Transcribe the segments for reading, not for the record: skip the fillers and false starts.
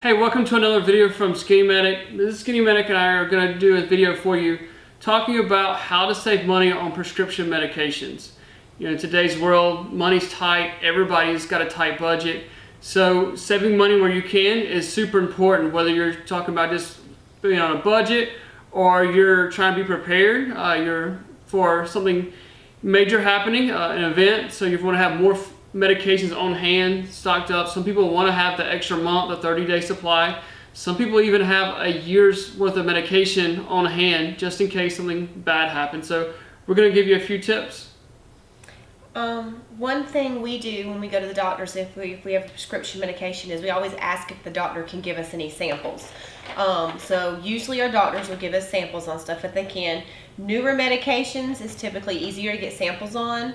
Hey, welcome to another video from SkinnyMedic. This is SkinnyMedic and I are going to do a video for you talking about how to save money on prescription medications. In today's world, money's tight, everybody's got a tight budget. So saving money where you can is super important, whether you're talking about just being on a budget or you're trying to be prepared you're for something major happening, an event, so you want to have more medications on hand, stocked up. Some people want to have the extra month, the 30-day supply. Some people even have a year's worth of medication on hand just in case something bad happens. So we're going to give you a few tips. One thing we do when we go to the doctors if we have a prescription medication is we always ask if the doctor can give us any samples. So usually our doctors will give us samples on stuff if they can. Newer medications is typically easier to get samples on.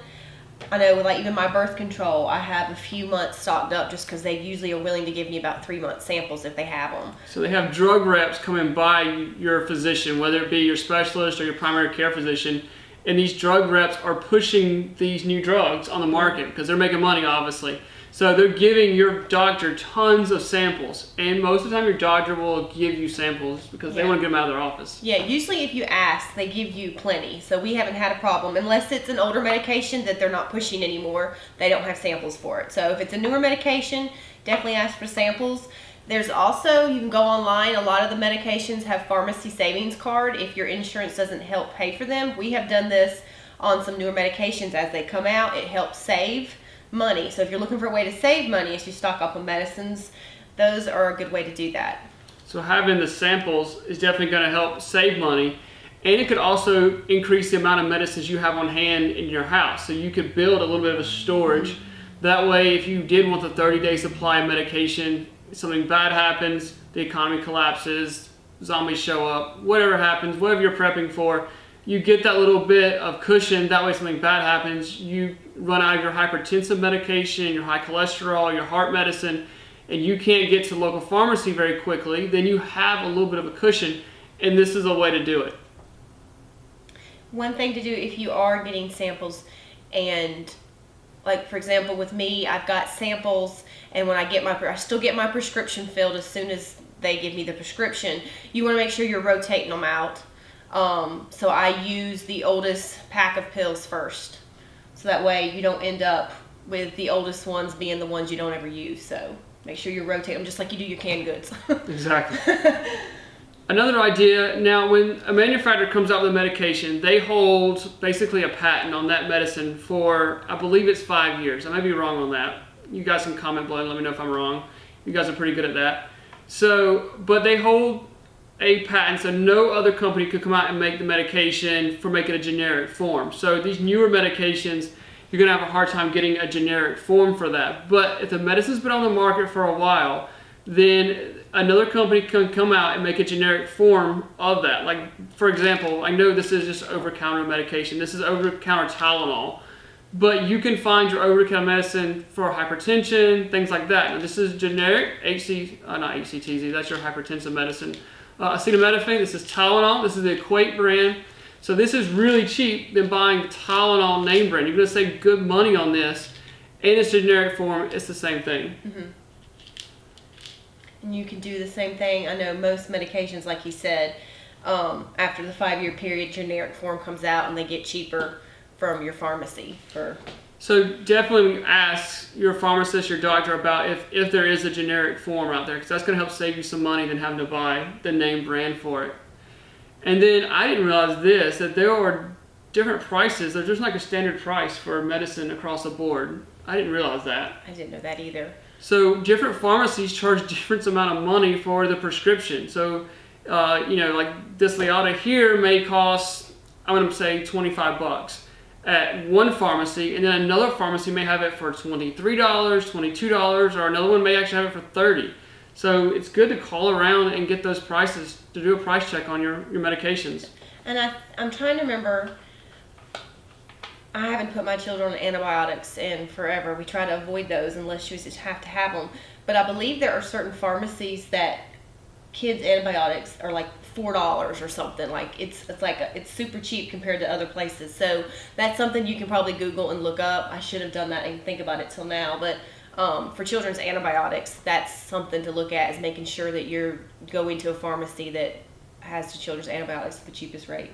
I know, like even my birth control, I have a few months stocked up just because they usually are willing to give me about 3 month samples if they have them. So they have drug reps coming by your physician, whether it be your specialist or your primary care physician, and these drug reps are pushing these new drugs on the market because they're making money, obviously. So they're giving your doctor tons of samples, and most of the time your doctor will give you samples because they want to get them out of their office. Yeah, usually if you ask, they give you plenty. So we haven't had a problem. Unless it's an older medication that they're not pushing anymore, they don't have samples for it. So if it's a newer medication, definitely ask for samples. There's also, you can go online, a lot of the medications have pharmacy savings card if your insurance doesn't help pay for them. We have done this on some newer medications as they come out. It helps save money. So if you're looking for a way to save money as you stock up on medicines, those are a good way to do that. So having the samples is definitely going to help save money, and it could also increase the amount of medicines you have on hand in your house. So you could build a little bit of a storage. That way, if you did want the 30-day supply of medication, something bad happens, the economy collapses, zombies show up, whatever happens, whatever you're prepping for, you get that little bit of cushion. That way something bad happens, you run out of your hypertensive medication, your high cholesterol, your heart medicine, and you can't get to the local pharmacy very quickly, then you have a little bit of a cushion, and this is a way to do it. One thing to do if you are getting samples, and like for example with me, I've got samples, and when I still get my prescription filled as soon as they give me the prescription. You want to make sure you're rotating them out. So I use the oldest pack of pills first. So that way you don't end up with the oldest ones being the ones you don't ever use. So make sure you rotate them just like you do your canned goods. Exactly. Another idea, now when a manufacturer comes out with a medication, they hold basically a patent on that medicine for, I believe it's 5 years. I may be wrong on that. You guys can comment below and let me know if I'm wrong. You guys are pretty good at that. So, but they hold a patent, so no other company could come out and make the medication for making a generic form. So these newer medications, you're going to have a hard time getting a generic form for that. But if the medicine's been on the market for a while, then another company can come out and make a generic form of that. Like, for example, I know this is just over-the-counter medication. This is over-the-counter Tylenol. But you can find your over-the-counter medicine for hypertension, things like that. Now, this is generic not HCTZ, that's your hypertensive medicine. Acetaminophen, this is Tylenol, this is the Equate brand. So this is really cheap than buying Tylenol name brand. You're going to save good money on this, and it's generic form, it's the same thing. Mm-hmm. And you can do the same thing. I know most medications, like you said, after the 5 year period, generic form comes out and they get cheaper from your pharmacy. So definitely ask your pharmacist, your doctor about if there is a generic form out there, because that's going to help save you some money than having to buy the name brand for it. And then I didn't realize this, that there are different prices. There's just like a standard price for medicine across the board. I didn't realize that. I didn't know that either. So different pharmacies charge different amount of money for the prescription. So, like this Leota here may cost, I'm going to say $25 at one pharmacy, and then another pharmacy may have it for $23, $22, or another one may actually have it for $30. So it's good to call around and get those prices, to do a price check on your medications. And I'm trying to remember, I haven't put my children on antibiotics in forever. We try to avoid those unless you just have to have them. But I believe there are certain pharmacies that kids' antibiotics are like $4 or something. Like it's super cheap compared to other places. So that's something you can probably Google and look up. I should have done that and think about it till now. But For children's antibiotics, that's something to look at, is making sure that you're going to a pharmacy that has the children's antibiotics at the cheapest rate.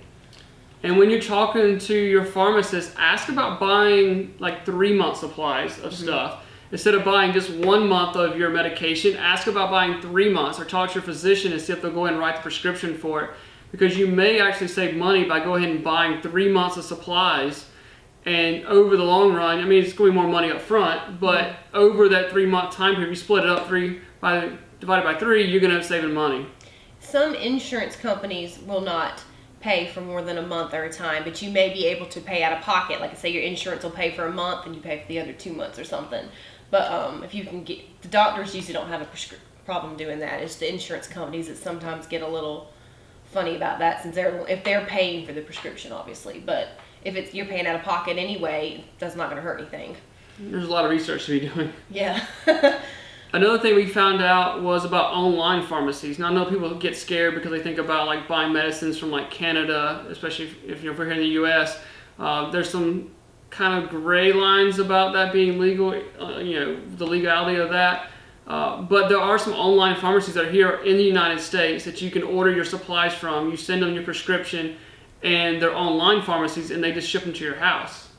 And when you're talking to your pharmacist, ask about buying like 3-month supplies of stuff. Instead of buying just 1 month of your medication, ask about buying 3 months, or talk to your physician and see if they'll go ahead and write the prescription for it. Because you may actually save money by going ahead and buying 3 months of supplies. And over the long run, I mean, it's going to be more money up front, but over that 3-month time period, you split it up divided by 3, you're going to have saving money. Some insurance companies will not pay for more than a month at a time, but you may be able to pay out of pocket. Like, say your insurance will pay for a month and you pay for the other 2 months or something. But if you can get, the doctors usually don't have a problem doing that. It's the insurance companies that sometimes get a little funny about that, since if they're paying for the prescription, obviously. But if you're paying out of pocket anyway, that's not going to hurt anything. There's a lot of research to be doing. Yeah. Another thing we found out was about online pharmacies. Now, I know people get scared because they think about like buying medicines from like Canada, especially if we're here in the U.S. There's some kind of gray lines about that being legal, the legality of that. But there are some online pharmacies that are here in the United States that you can order your supplies from. You send them your prescription, and they're online pharmacies, and they just ship them to your house.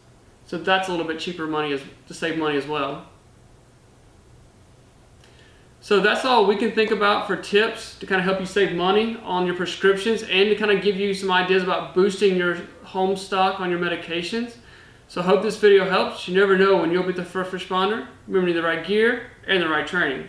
So that's a little bit cheaper to save money as well. So that's all we can think about for tips to kind of help you save money on your prescriptions, and to kind of give you some ideas about boosting your home stock on your medications. So I hope this video helps. You never know when you'll be the first responder. Remember, you need the right gear and the right training.